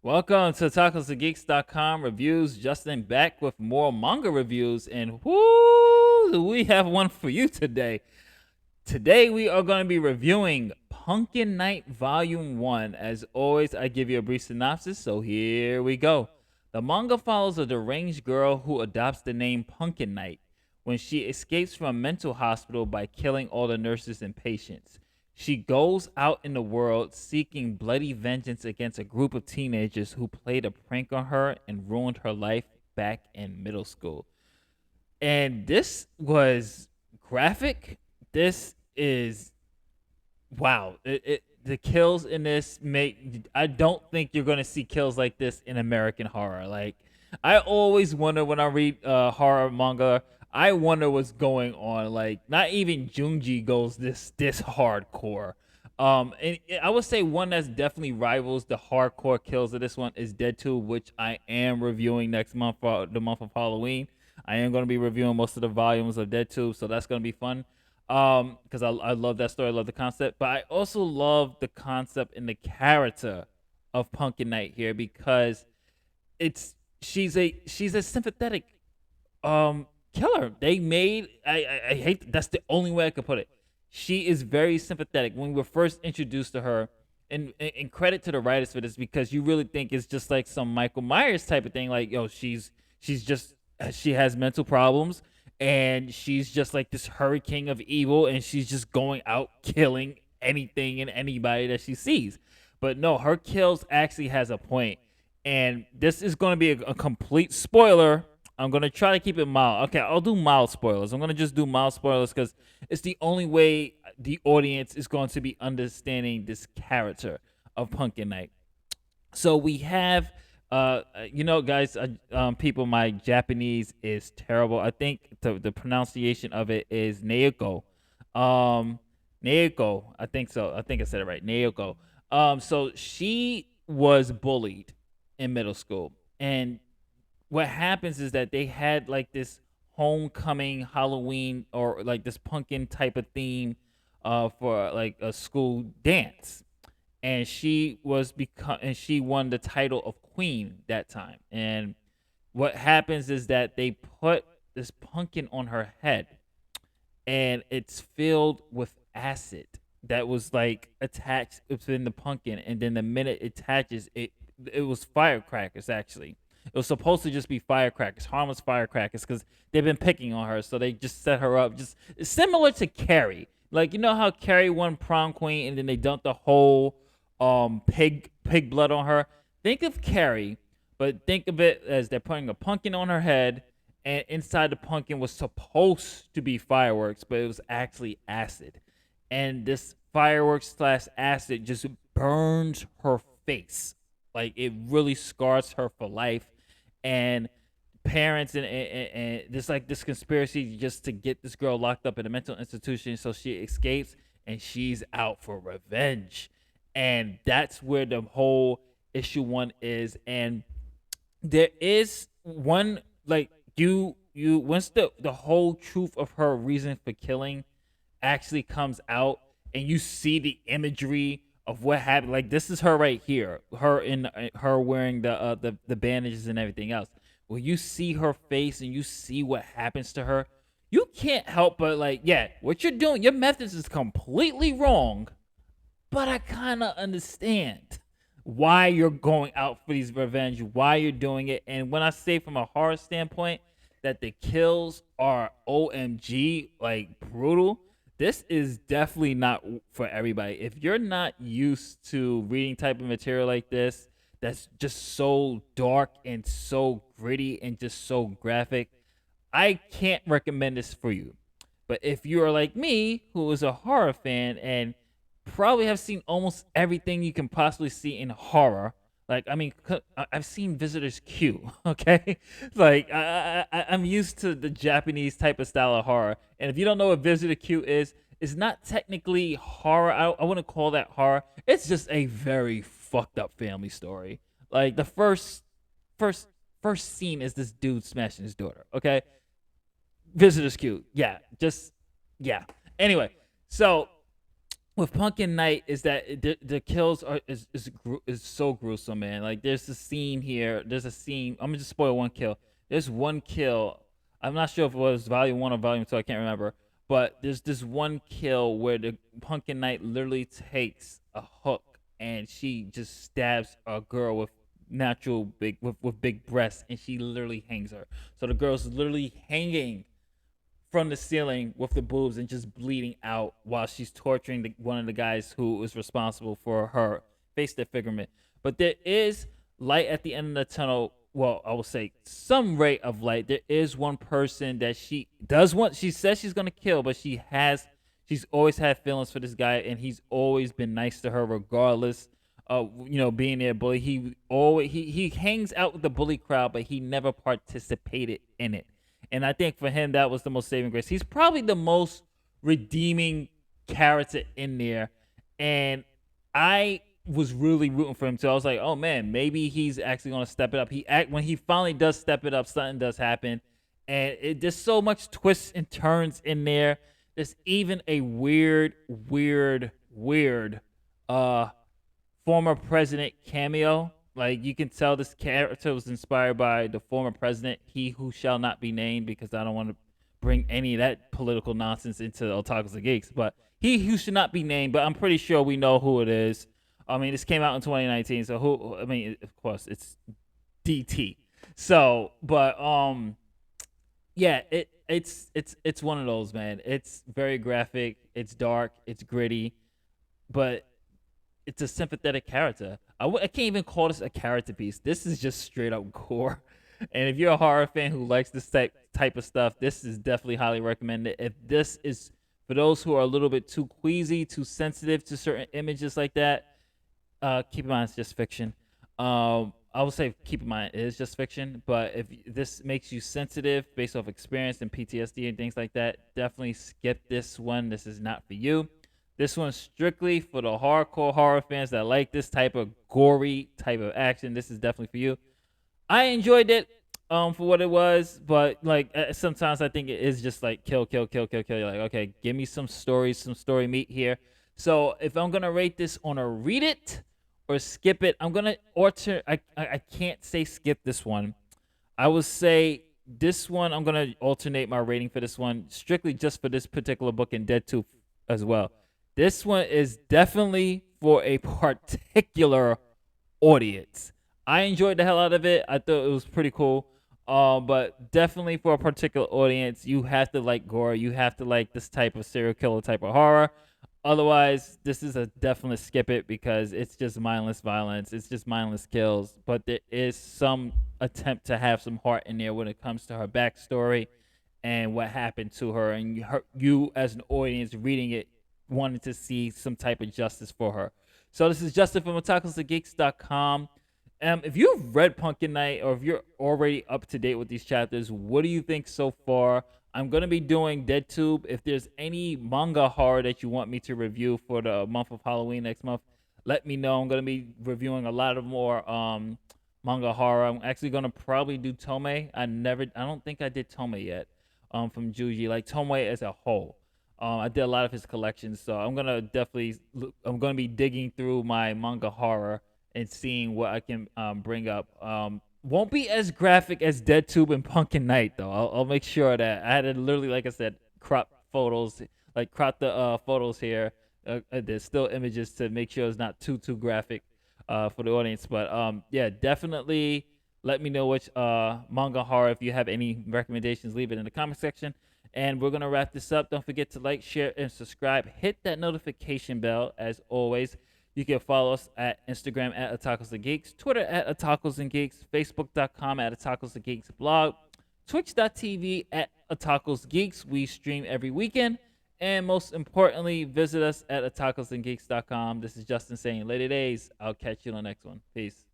Welcome to TacosandGeeks.com reviews. Justin back with more manga reviews, and whoo, do we have one for you today. Today we are going to be reviewing Pumpkin Night Volume 1. As always, I give you a brief synopsis, so here we go. The manga follows a deranged girl who adopts the name Pumpkin Night when she escapes from a mental hospital by killing all the nurses and patients. She goes out in the world seeking bloody vengeance against a group of teenagers who played a prank on her and ruined her life back in middle school. And this was graphic. This is wow. The kills in this make I don't think you're gonna see kills like this in American horror. Like I always wonder when I read horror manga, I wonder what's going on. Like not even Junji goes this hardcore. And I would say one that's definitely rivals the hardcore kills of this one is Dead 2, which I am reviewing next month for the month of Halloween. I am going to be reviewing most of the volumes of Dead 2, so that's going to be fun. Because I love that story, I love the concept, but I also love the concept and the character of Pumpkin Night here because it's she's a sympathetic killer. They made I hate that's the only way I could put it. She is very sympathetic. When we were first introduced to her, and credit to the writers for this because you really think it's just like some Michael Myers type of thing. Like, yo, she's just she has mental problems and she's just like this hurricane of evil and she's just going out killing anything and anybody that she sees. But no, her kills actually has a point. And this is going to be a complete spoiler. I'm going to try to keep it mild. Okay, I'll do mild spoilers. I'm going to just do mild spoilers because it's the only way the audience is going to be understanding this character of Pumpkin Night. So we have guys, people, my Japanese is terrible. I think the pronunciation of it is Naoko. um Naoko, I think so. I think I said it right. Naoko. So she was bullied in middle school, and what happens is that they had like this homecoming Halloween or like this pumpkin type of theme for like a school dance, and she won the title of queen that time. And what happens is that they put this pumpkin on her head, and it's filled with acid that was like attached within the pumpkin, and then the minute it attaches it was firecrackers. Actually, it was supposed to just be firecrackers, harmless firecrackers, because they've been picking on her, so they just set her up just similar to Carrie. Like, you know how Carrie won prom queen and then they dumped the whole pig blood on her. Think of Carrie, but think of it as they're putting a pumpkin on her head, and inside the pumpkin was supposed to be fireworks, but it was actually acid. And this fireworks slash acid just burns her face. Like it really scars her for life. And parents and there's like this conspiracy just to get this girl locked up in a mental institution so she escapes and she's out for revenge. And that's where the whole issue one is. And there is one, like, you once the whole truth of her reason for killing actually comes out and you see the imagery of what happened. Like, this is her right here, her wearing the bandages and everything else. When you see her face and you see what happens to her, you can't help but like, yeah, what you're doing, your methods is completely wrong, but I kind of understand why you're going out for these revenge, why you're doing it. And when I say from a horror standpoint that the kills are OMG, like brutal, this is definitely not for everybody. If you're not used to reading type of material like this, that's just so dark and so gritty and just so graphic, I can't recommend this for you. But if you are like me, who is a horror fan and probably have seen almost everything you can possibly see in horror, like, I mean, I've seen Visitors Q, okay? Like, I'm used to the Japanese type of style of horror. And if you don't know what Visitor Q is, it's not technically horror. I wouldn't call that horror. It's just a very fucked up family story. Like, the first, first scene is this dude smashing his daughter, okay? Visitors Q, yeah, just, yeah. Anyway, so with Pumpkin Night is that the kills is so gruesome, man. Like there's a scene here. There's a scene. I'm gonna just spoil one kill. There's one kill. I'm not sure if it was volume one or volume two. I can't remember. But there's this one kill where the Pumpkin Knight literally takes a hook and she just stabs a girl with natural big with big breasts, and she literally hangs her. So the girl's literally hanging from the ceiling with the boobs and just bleeding out while she's torturing one of the guys who is responsible for her face disfigurement. But there is light at the end of the tunnel. Well, I will say some ray of light. There is one person that she does want. She says she's gonna kill, but she's always had feelings for this guy, and he's always been nice to her regardless of being there bully. He hangs out with the bully crowd, but he never participated in it. And I think for him, that was the most saving grace. He's probably the most redeeming character in there. And I was really rooting for him too. I was like, oh man, maybe he's actually going to step it up. When he finally does step it up, something does happen. And there's so much twists and turns in there. There's even a weird former president cameo. Like you can tell this character was inspired by the former president, he who shall not be named, because I don't want to bring any of that political nonsense into Otakus and Geeks. But he who should not be named, but I'm pretty sure we know who it is. I mean, this came out in 2019, so who? I mean, of course, it's DT. So, but yeah, it's one of those, man. It's very graphic, it's dark, it's gritty, but it's a sympathetic character. I can't even call this a character piece. This is just straight up gore. And if you're a horror fan who likes this type of stuff, this is definitely highly recommended. If this is for those who are a little bit too queasy, too sensitive to certain images like that, keep in mind it's just fiction. I would say keep in mind it is just fiction, but if this makes you sensitive based off experience and PTSD and things like that, definitely skip this one. This is not for you. This one's strictly for the hardcore horror fans that like this type of gory type of action. This is definitely for you. I enjoyed it for what it was, but like sometimes I think it is just like kill, kill, kill, kill, kill. You're like, okay, give me some stories, some story meat here. So if I'm gonna rate this on a read it or skip it, I'm gonna alter. I can't say skip this one. I would say this one. I'm gonna alternate my rating for this one strictly just for this particular book and Dead 2 as well. This one is definitely for a particular audience. I enjoyed the hell out of it. I thought it was pretty cool. But definitely for a particular audience, you have to like gore. You have to like this type of serial killer type of horror. Otherwise, this is a definite skip it because it's just mindless violence. It's just mindless kills. But there is some attempt to have some heart in there when it comes to her backstory and what happened to her. And you as an audience reading it, wanted to see some type of justice for her. So this is Justin from otakusandgeeks.com. If you've read Pumpkin Night or if you're already up to date with these chapters, what do you think so far? I'm going to be doing DeadTube. If there's any manga horror that you want me to review for the month of Halloween next month, let me know. I'm going to be reviewing a lot of more manga horror. I'm actually going to probably do Tomei. I don't think I did Tomei yet from Juji, like Tomei as a whole. I did a lot of his collections, so I'm gonna be digging through my manga horror and seeing what I can bring up. Won't be as graphic as DeadTube and Pumpkin Night though. I'll make sure that I had to literally, like I said, crop photos, like crop the photos here. There's still images to make sure it's not too graphic for the audience. But yeah, definitely let me know which manga horror. If you have any recommendations, leave it in the comment section. And we're going to wrap this up. Don't forget to like, share, and subscribe. Hit that notification bell, as always. You can follow us at Instagram at Otakus and Geeks, Twitter at Otakus and Geeks, Facebook.com at Otakus and Geeks blog, Twitch.tv at Otakus Geeks. We stream every weekend. And most importantly, visit us at otakusandgeeks.com. This is Justin saying later days. I'll catch you on the next one. Peace.